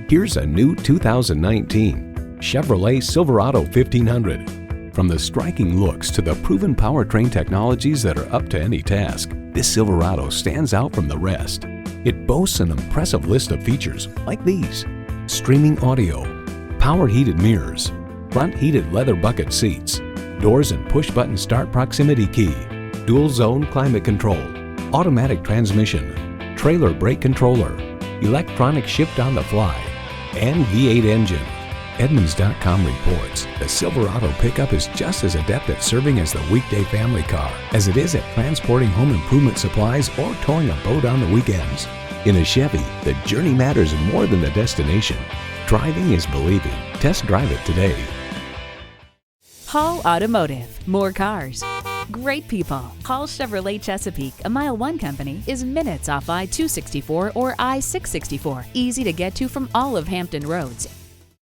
Here's a new 2019 Chevrolet Silverado 1500. From the striking looks to the proven powertrain technologies that are up to any task, this Silverado stands out from the rest. It boasts an impressive list of features like these: streaming audio, power heated mirrors, front heated leather bucket seats, doors and push-button start proximity key, dual zone climate control, automatic transmission, trailer brake controller, electronic shift on the fly, and V8 engine. Edmunds.com reports the Silverado pickup is just as adept at serving as the weekday family car as it is at transporting home improvement supplies or towing a boat on the weekends. In a Chevy, the journey matters more than the destination. Driving is believing. Test drive it today. Hall Automotive. More cars, great people. Hall Chevrolet Chesapeake, a MileOne company, is minutes off I-264 or I-664. Easy to get to from all of Hampton roads.